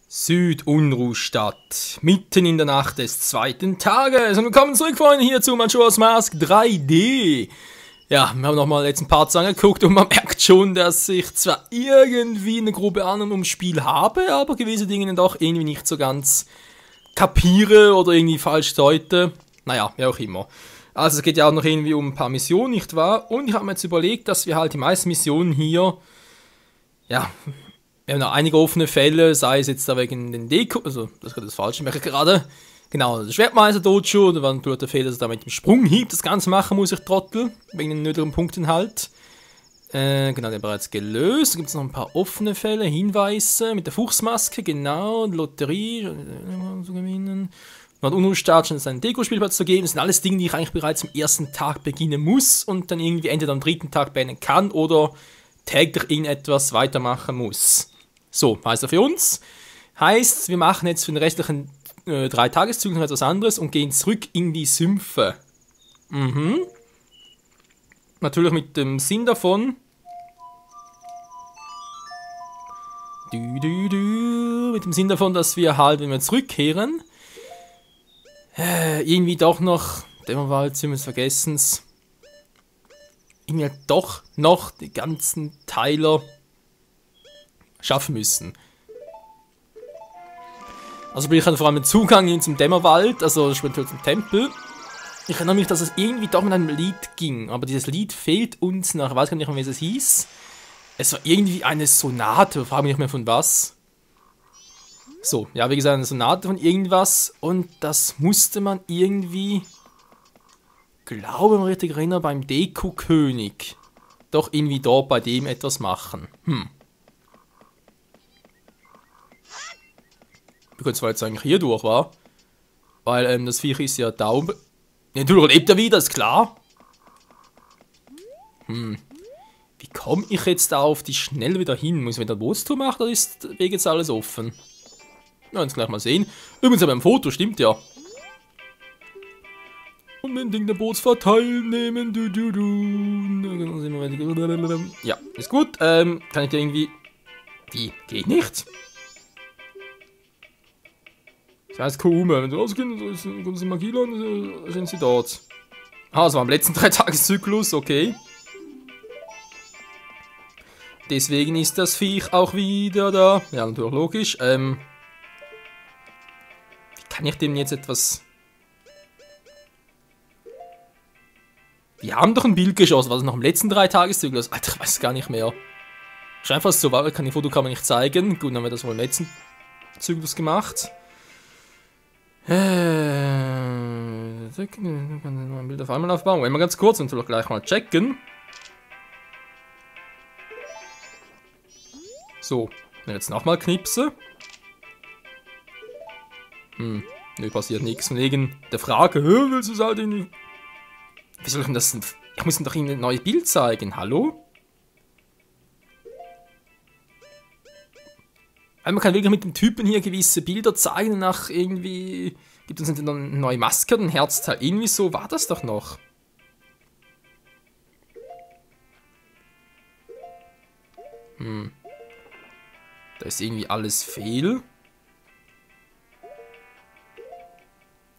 Südunruhstadt, mitten in der Nacht des zweiten Tages. Und willkommen zurück, Freunde, hier zu Majora's Mask 3D. Ja, wir haben nochmal den letzten Parts angeguckt und man merkt schon, dass ich zwar irgendwie eine grobe Ahnung ums Spiel habe, aber gewisse Dinge doch irgendwie nicht so ganz kapiere oder irgendwie falsch deute. Naja, wie auch immer. Also es geht ja auch noch irgendwie um ein paar Missionen, nicht wahr? Und ich habe mir jetzt überlegt, dass wir halt die meisten Missionen hier, ja, wir haben noch einige offene Fälle, sei es jetzt da wegen den Deko, also das ist gerade das Falsche, merke ich gerade. Genau, der Schwertmeister-Dojo, da war natürlich der Fehler, dass ich da mit dem Sprunghieb das Ganze machen muss, ich Trottel, wegen den nötigen Punkten halt. Genau, den bereits gelöst. Da gibt es noch ein paar offene Fälle, Hinweise mit der Fuchsmaske, genau, Lotterie, zu gewinnen. Noch Unruhestadt, schon einen Deko-Spielplatz zu geben. Das sind alles Dinge, die ich eigentlich bereits am ersten Tag beginnen muss und dann irgendwie entweder am dritten Tag beenden kann oder täglich irgendetwas weitermachen muss. So, heißt er für uns. Heißt, wir machen jetzt für den restlichen 3 Tageszyklen etwas anderes und gehen zurück in die Sümpfe. Natürlich mit dem Sinn davon. Mit dem Sinn davon, dass wir halt, wenn wir zurückkehren, irgendwie doch noch, Dämmerwald, Sümpfe vergessen's, irgendwie doch noch die ganzen Teiler schaffen müssen. Also bin ich halt vor allem den Zugang hin zum Dämmerwald, also später zum Tempel. Ich erinnere mich, dass es irgendwie doch mit einem Lied ging, aber dieses Lied fehlt uns nach, ich weiß gar nicht mehr, wie es hieß. Es war irgendwie eine Sonate, ich frage mich nicht mehr von was. So, ja, wie gesagt, eine Sonate von irgendwas und das musste man irgendwie, glaube ich, richtig erinnern, beim Deko-König doch irgendwie dort bei dem etwas machen. Wir können zwar jetzt eigentlich hier durch, war, weil das Viech ist ja da oben. Natürlich lebt er wieder, ist klar. Wie komme ich jetzt da auf die schnell wieder hin? Muss ich wieder eine Bootstour machen oder ist der Weg jetzt alles offen? Ja, jetzt gleich mal sehen. Übrigens aber im Foto, stimmt ja. Unbedingt der Bootsfahrt teilnehmen. Ja, ist gut. Kann ich dir irgendwie... Wie? Geht nicht? Das heißt Kume, wenn du rausgehst, kommen sie in Magieland, sind sie dort. Ah, das war am letzten 3 Tageszyklus, okay. Deswegen ist das Viech auch wieder da. Ja, natürlich logisch. Wie kann ich dem jetzt etwas... Wir haben doch ein Bild geschossen, was noch am letzten 3 Tageszyklus? Alter, ich weiß es gar nicht mehr. Scheint fast so, weil kann die Fotokamera nicht zeigen. Gut, dann haben wir das wohl im letzten Zyklus gemacht. Ein Bild auf einmal aufbauen. Wollen wir ganz kurz und gleich mal checken. So, wenn jetzt nochmal knipse. Nö, passiert nichts. Wegen der Frage, willst du es halt in... Wie soll ich denn das denn... Ich muss ihm doch ein neues Bild zeigen, hallo? Man kann wirklich mit dem Typen hier gewisse Bilder zeigen, nach irgendwie... Gibt uns eine neue Maske oder ein Herzteil. Irgendwie so war das doch noch. Da ist irgendwie alles fehl.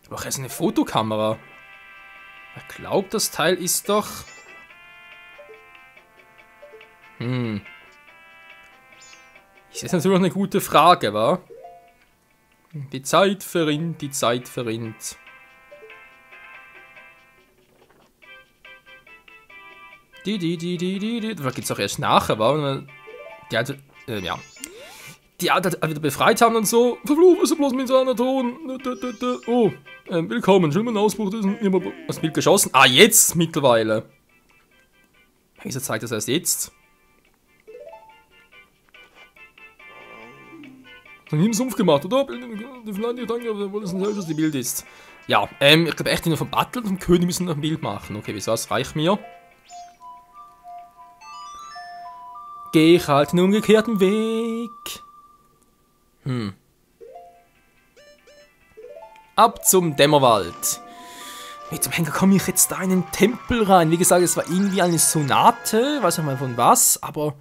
Aber auch erst eine Fotokamera. Ich glaube, das Teil ist doch... Das ist natürlich eine gute Frage, wa? Die Zeit verrinnt, die Zeit verrinnt. Vielleicht geht's auch erst nachher, wa? Die alte, ja. Die alte wieder befreit haben und so. Verflucht ist er bloß mit seiner Ton. Oh, willkommen, schönen Ausbruch. Das Bild geschossen. Ah, jetzt mittlerweile. Wieso zeigt das erst jetzt? Dann im Sumpf gemacht, oder? Danke, wo das ein solches Bild ist. Ja, ich glaube echt, nur vom Battle und vom König müssen noch ein Bild machen. Okay, wieso? Das reicht mir. Geh ich halt den umgekehrten Weg. Ab zum Dämmerwald. Wie zum Henker komme ich jetzt da in den Tempel rein? Wie gesagt, es war irgendwie eine Sonate, weiß nicht mal von was, aber...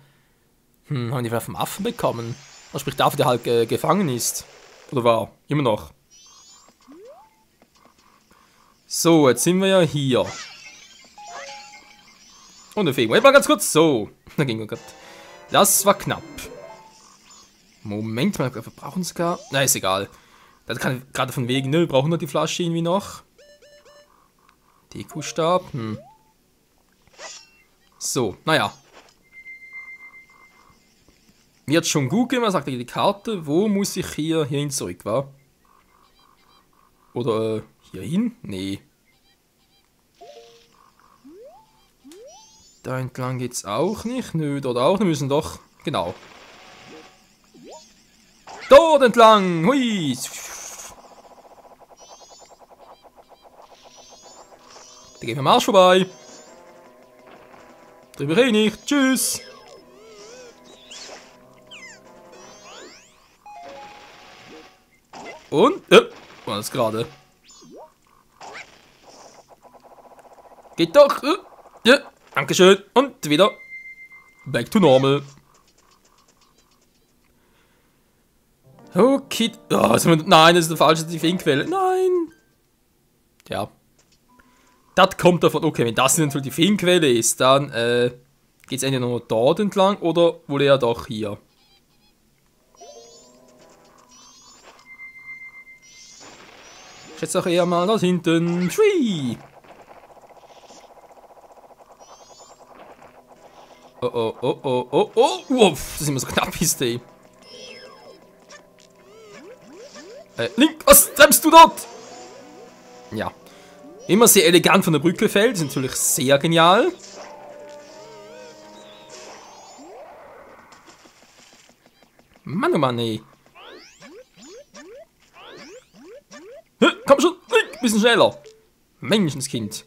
haben die vielleicht vom Affen bekommen? Sprich, dafür der halt gefangen ist. Oder war. Immer noch. So, jetzt sind wir ja hier. Und der Fego. Mal ganz kurz. So. Da ging er gerade. Das war knapp. Moment mal, wir brauchen es gar. Na, ist egal. Das kann gerade von wegen, ne? Wir brauchen noch die Flasche irgendwie noch. Dekustab. So, naja. Mir hat schon gut gemacht, sagt die Karte. Wo muss ich hierhin zurück, wa? Oder hierhin? Nee. Da entlang geht's auch nicht. Nö, dort auch. Wir müssen doch. Genau. Dort entlang. Hui. Da gehen wir am Arsch vorbei. Drüber eh nicht. Tschüss. Und? War das gerade? Geht doch. Ja. Dankeschön. Und wieder. Back to normal. Okay. Oh, nein, das ist der falsche Tiefenquelle. Nein. Ja. Das kommt davon. Okay, wenn das natürlich die Tiefenquelle ist, dann geht es entweder nur dort entlang oder wohl eher doch hier. Ich schätze auch eher mal dort hinten. Schwie. Oh, oh, oh, oh, oh, oh. Uff, das ist immer so knapp ist, ey. Link, was treibst du dort? Ja. Immer sehr elegant von der Brücke fällt. Ist natürlich sehr genial. Mann, oh Mann, ey. Komm schon, Link, bisschen schneller. Menschenskind.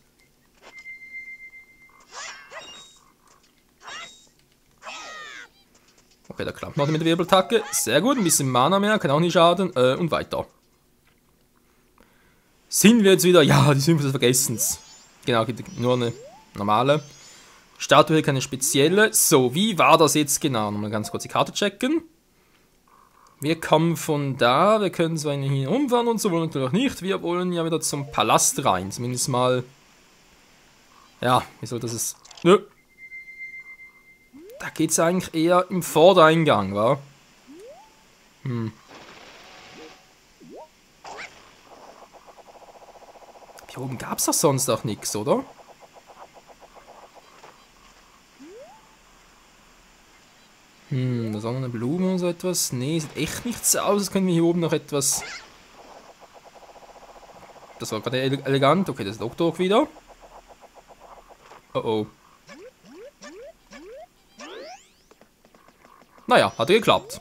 Okay, da klappt noch mit der Wirbeltacke. Sehr gut, ein bisschen Mana mehr, kann auch nicht schaden. Und weiter. Sind wir jetzt wieder? Ja, die Sümpfe des Vergessens. Genau, gibt nur eine normale Statue, keine spezielle. So, wie war das jetzt genau? Nochmal ganz kurz die Karte checken. Wir kommen von da, wir können zwar hier umfahren und so, wollen natürlich auch nicht. Wir wollen ja wieder zum Palast rein, zumindest mal. Ja, wie soll das es. Nö. Da geht es eigentlich eher im Vordereingang, wa? Hier oben gab es doch sonst auch nichts, oder? Da ist auch noch eine Blume oder so etwas. Nee, sieht echt nichts aus. Jetzt können wir hier oben noch etwas. Das war gerade elegant. Okay, das ist Doktor wieder. Oh oh. Naja, hat geklappt.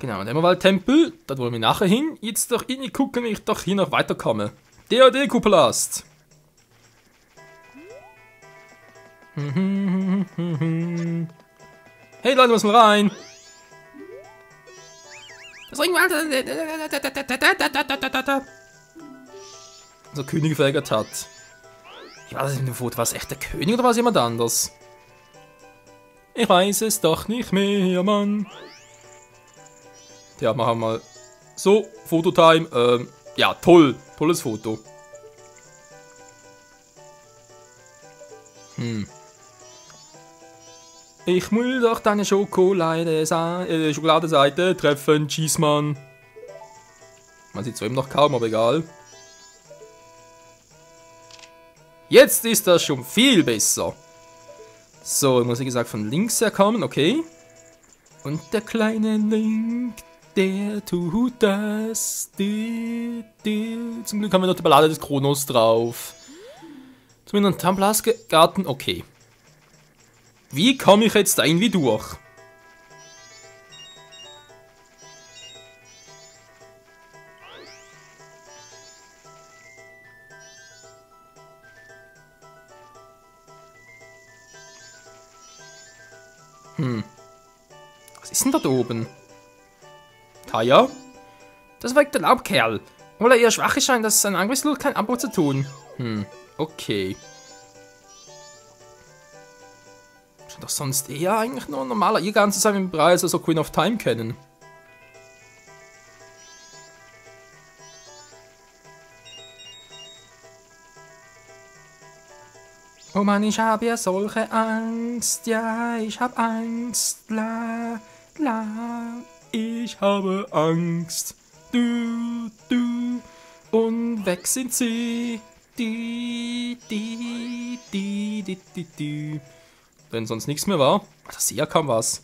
Genau, der Emerald-Tempel, da wollen wir nachher hin. Jetzt doch irgendwie gucken, wie ich doch hier noch weiterkomme. Der Deku-Palast. Hey Leute, müssen wir rein. Das Ringwald. Also König verärgert hat. Ich weiß nicht in dem Foto, war es echt der König oder war es jemand anders? Ich weiß es doch nicht mehr, Mann. Ja, machen wir mal so, Fototime. Ja, toll. Tolles Foto. Ich will doch deine Schokoladenseite treffen, Cheeseman. Man sieht zwar eben noch kaum, aber egal. Jetzt ist das schon viel besser. So, muss wie gesagt von links her kommen, okay. Und der kleine Link, der tut das. Zum Glück haben wir noch die Ballade des Kronos drauf. Zumindest ein Templargarten, okay. Wie komme ich jetzt da irgendwie durch? Was ist denn dort oben? Kaya? Das war der Laubkerl. Obwohl er eher schwach ist, scheint das sein Angriffslust kein Abbruch zu tun. Okay. Doch sonst eher eigentlich nur ein normaler Irrgarten zu sein, wenn wir bereits also Queen of Time kennen. Oh Mann, ich habe ja solche Angst, ja, ich hab Angst, la, la, ich habe Angst, du, und weg sind sie, die. Wenn sonst nichts mehr war, das hier kam was.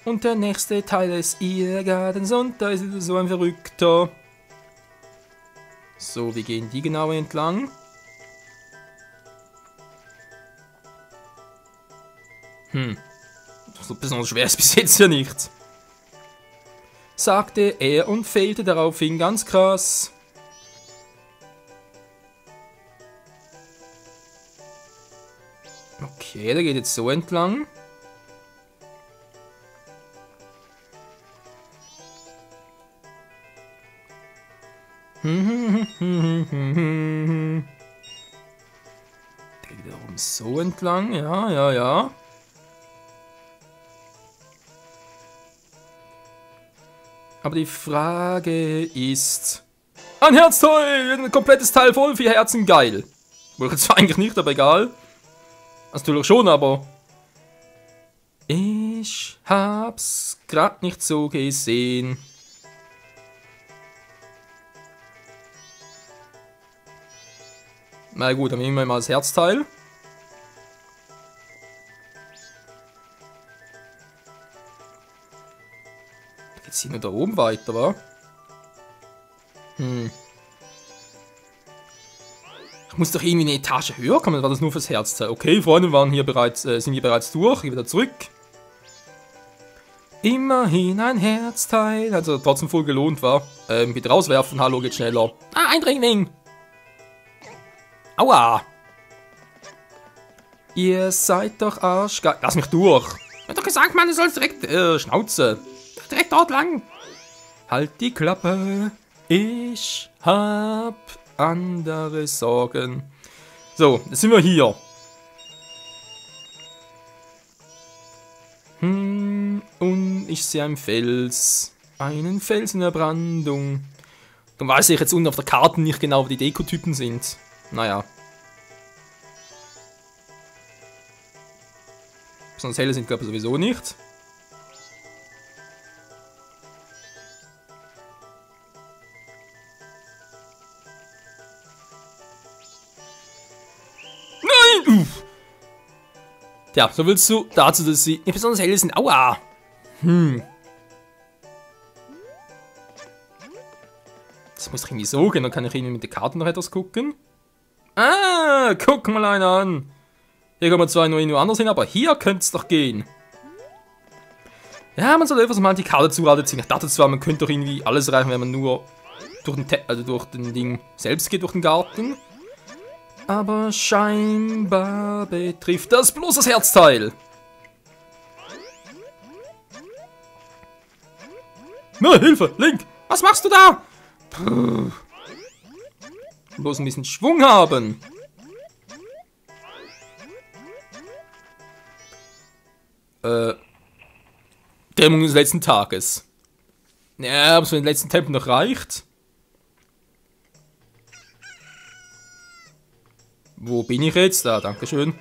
Und der nächste Teil des Irrgartens und da ist so ein Verrückter. So, wir gehen die genau entlang. So besonders schwer ist bis jetzt ja nicht. Sagte er und fehlte daraufhin ganz krass. Okay, der geht jetzt so entlang. Der geht wiederum so entlang, ja. Aber die Frage ist... Ein Herzteil! Ein komplettes Teil voll, 4 Herzen, geil. Wollte zwar eigentlich nicht, aber egal. Also natürlich schon, aber... Ich hab's grad nicht so gesehen. Na gut, dann nehmen wir mal das Herzteil. Jetzt hier nur da oben weiter, wa? Ich muss doch irgendwie eine Etage höher kommen, war das nur fürs Herzteil? Okay, Freunde waren hier bereits, sind hier bereits durch, ich wieder zurück. Immerhin ein Herzteil, also trotzdem voll gelohnt war. Bitte rauswerfen, hallo, geht schneller. Ah, Eindringling! Aua! Ihr seid doch arschgeil. Lass mich durch! Ich hab doch gesagt, Mann, du sollst direkt, Schnauze. Direkt dort lang. Halt die Klappe. Ich hab andere Sorgen. So, jetzt sind wir hier. Und ich sehe einen Fels. Einen Fels in der Brandung. Dann weiß ich jetzt unten auf der Karte nicht genau, wo die Dekotypen sind. Naja. Besonders helle sind, glaube ich, sowieso nicht. Ja, so willst du dazu, dass sie nicht besonders hell sind. Aua! Das muss doch irgendwie so gehen, dann kann ich irgendwie mit den Karten noch etwas gucken. Ah, guck mal einer an. Hier kann man zwar nur irgendwo anders hin, aber hier könnte es doch gehen. Ja, man soll einfach mal die Karte zurade ziehen. Ich dachte zwar, man könnte doch irgendwie alles erreichen, wenn man nur durch den Ding selbst geht, durch den Garten. Aber scheinbar betrifft das bloß das Herzteil. Na, Hilfe! Link! Was machst du da? Puh. Bloß ein bisschen Schwung haben. Dämmerung des letzten Tages. Ja, ob es für den letzten Tempel noch reicht. Wo bin ich jetzt? Da, dankeschön.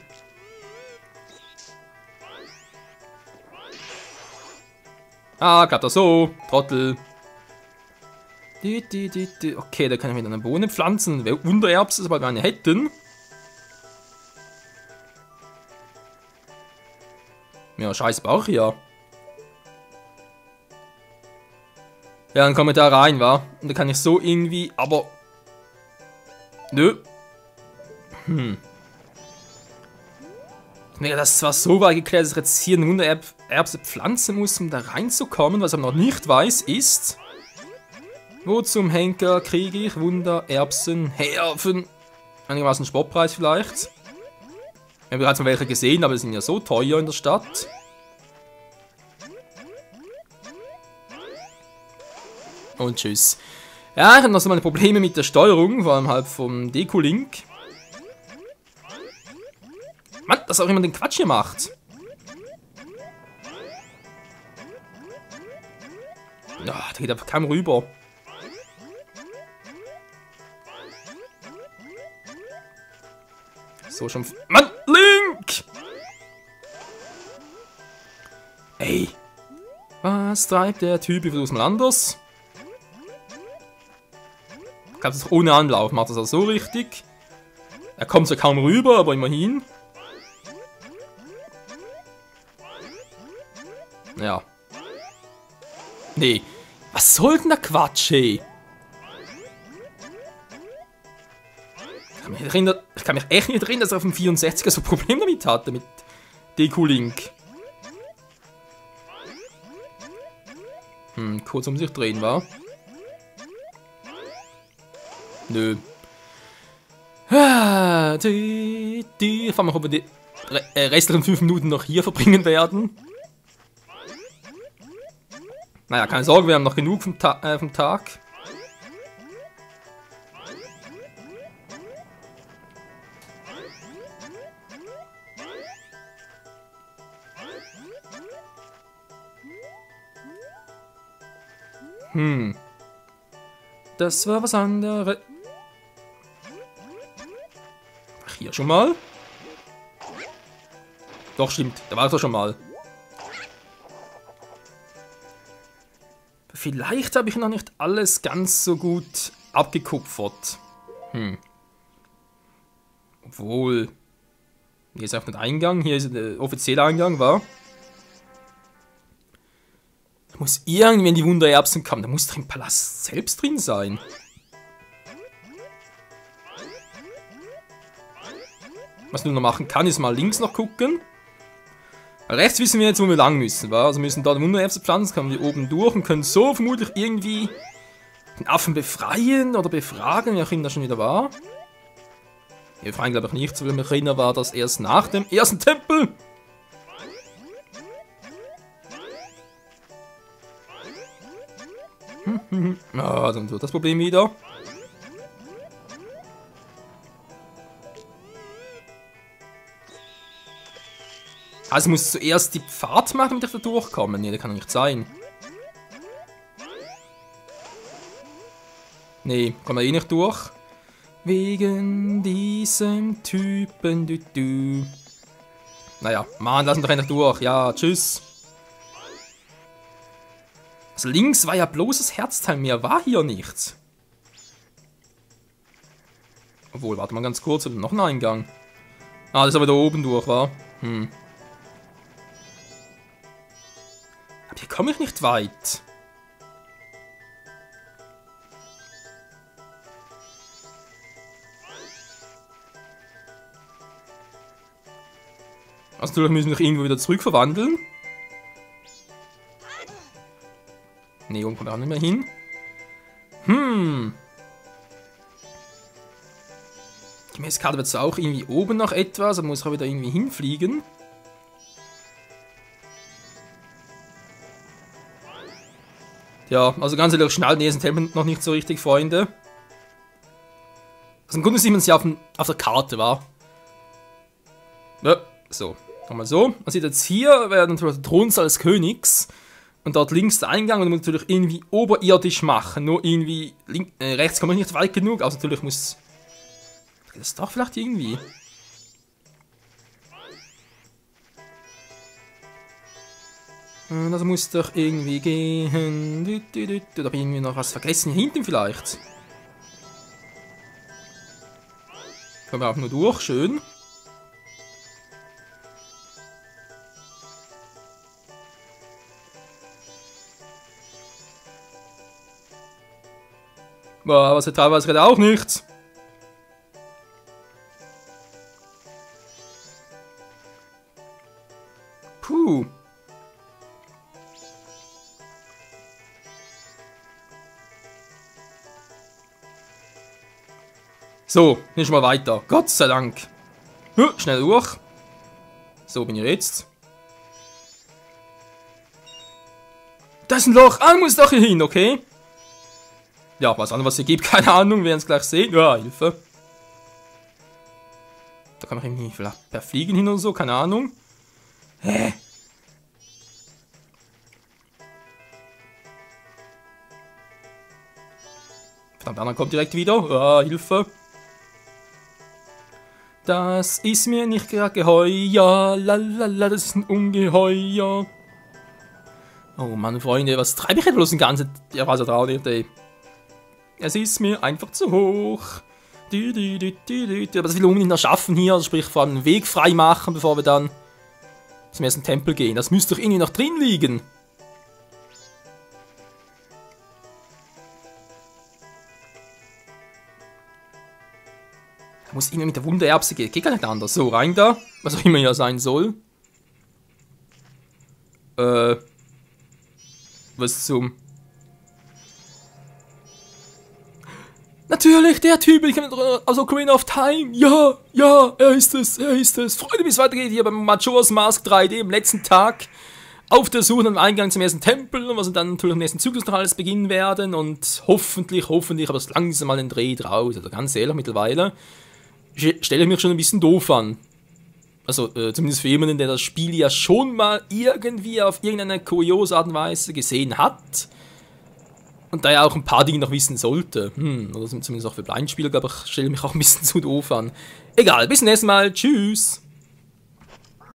Ah, klappt das so. Trottel. Okay, da kann ich mit einer Bohne pflanzen. Wundererbsen, sobald wir eine hätten. Ja, scheiß Bauch hier. Ja, dann komme ich da rein, wa? Und da kann ich so irgendwie, aber... Nö. Das ist zwar so weit geklärt, dass ich jetzt hier eine Wundererbse pflanzen muss, um da reinzukommen. Was ich aber noch nicht weiß, ist... Wo zum Henker kriege ich Wundererbsen her für einen einigermaßen Sportpreis vielleicht? Wir haben bereits mal welche gesehen, aber die sind ja so teuer in der Stadt. Und tschüss. Ja, ich habe noch so meine Probleme mit der Steuerung, vor allem halt vom Deco-Link. Mann! dass auch jemand den Quatsch hier macht. Ja, da geht einfach keinem rüber. So schon... Mann, Link! Ey. Was treibt der Typ? Ich versuch's mal anders. Ich glaube, das ist ohne Anlauf. Macht das auch so richtig. Er kommt zwar kaum rüber, aber immerhin. Ja. Nee. Was soll denn der Quatsch, ey? Ich kann mich echt nicht erinnern, dass er auf dem 64er so ein Problem damit hatte, mit Deku-Link. Kurz um sich drehen, war? Nö. Die fahren wir, ob wir die restlichen 5 Minuten noch hier verbringen werden. Naja, keine Sorge, wir haben noch genug vom Tag. Das war was anderes. Ach, hier schon mal? Doch, stimmt. Da war es doch schon mal. Vielleicht habe ich noch nicht alles ganz so gut abgekupfert. Obwohl. Hier ist einfach ein Eingang. Hier ist der offizielle Eingang, war. Da muss irgendwie, wenn die Wundererbsen kommen, da muss doch im Palast selbst drin sein. Was du noch machen kann, ist mal links noch gucken. Rechts wissen wir jetzt, wo wir lang müssen, wa? Also wir müssen da die Wundererbsen pflanzen, kommen wir oben durch und können so vermutlich irgendwie den Affen befreien oder befragen, wie auch immer das schon wieder war. Wir befreien, glaube ich, nicht, so wie mich erinnern, war das erst nach dem ersten Tempel. Ah, dann wird das Problem wieder. Also ich muss zuerst die Pfad machen, damit ich da durchkomme. Nee, das kann doch nicht sein. Nee, kommen wir eh nicht durch. Wegen diesem Typen, du. Naja, Mann, lass uns doch endlich durch. Ja, tschüss. Also links war ja bloßes Herzteil, mehr war hier nichts. Obwohl, warte mal ganz kurz, noch ein Eingang. Ah, das ist aber da oben durch, war. Aber hier komme ich nicht weit. Also natürlich müssen wir mich irgendwo wieder zurückverwandeln. Ne, oben kommt auch nicht mehr hin. Die Messkarte wird auch irgendwie oben noch etwas, da muss ich auch wieder irgendwie hinfliegen. Ja, also ganz ehrlich, schnell den ersten Tempel noch nicht so richtig, Freunde. Also im Grunde sieht man es ja auf der Karte, wa? Ja, so. Nochmal so. Man sieht jetzt hier, wäre natürlich der Thronsaal des Königs. Und dort links der Eingang und man muss natürlich irgendwie oberirdisch machen. Nur irgendwie rechts kommt man nicht weit genug. Also natürlich muss... Geht das doch vielleicht irgendwie? Das muss doch irgendwie gehen. Da habe ich irgendwie noch was vergessen. Hier hinten vielleicht. Kommen wir auch nur durch. Schön. Boah, aber so teilweise geht auch nichts. Puh. So, nicht mal weiter. Gott sei Dank. Schnell durch. So bin ich jetzt. Da ist ein Loch. Ah, muss doch hier hin, okay? Ja, was anderes hier gibt, keine Ahnung, wir werden es gleich sehen. Ja, Hilfe. Da kann man irgendwie vielleicht per Fliegen hin oder so, keine Ahnung. Hä? Verdammt, der andere kommt direkt wieder. Ah, Hilfe. Das ist mir nicht gerade geheuer. Lalala, das ist ein Ungeheuer. Oh Mann, Freunde, was treibe ich jetzt bloß den ganzen... Ja, was er da nicht, ey. Es ist mir einfach zu hoch. Aber das will ich unbedingt noch schaffen hier. Also sprich, vor allem einen Weg frei machen, bevor wir dann zum ersten Tempel gehen. Das müsste doch irgendwie noch drin liegen. Da muss irgendwie mit der Wundererbse gehen. Geht gar nicht anders. So, rein da. Was auch immer ja sein soll. Was zum... Natürlich, der Typ, ich kenne aus Ocarina of Time. Ja, ja, er ist es. Freunde, wie es weitergeht hier beim Majora's Mask 3D am letzten Tag. Auf der Suche nach dem Eingang zum ersten Tempel, was wir dann natürlich im nächsten Zyklus noch alles beginnen werden. Und hoffentlich, aber es langsam mal den Dreh draus. Also ganz ehrlich, mittlerweile stelle ich mich schon ein bisschen doof an. Also zumindest für jemanden, der das Spiel ja schon mal irgendwie auf irgendeine kuriose Art und Weise gesehen hat. Und da er auch ein paar Dinge noch wissen sollte. Oder zumindest auch für Blindspieler, glaube ich, stelle ich mich auch ein bisschen zu doof an. Egal, bis zum nächsten Mal. Tschüss.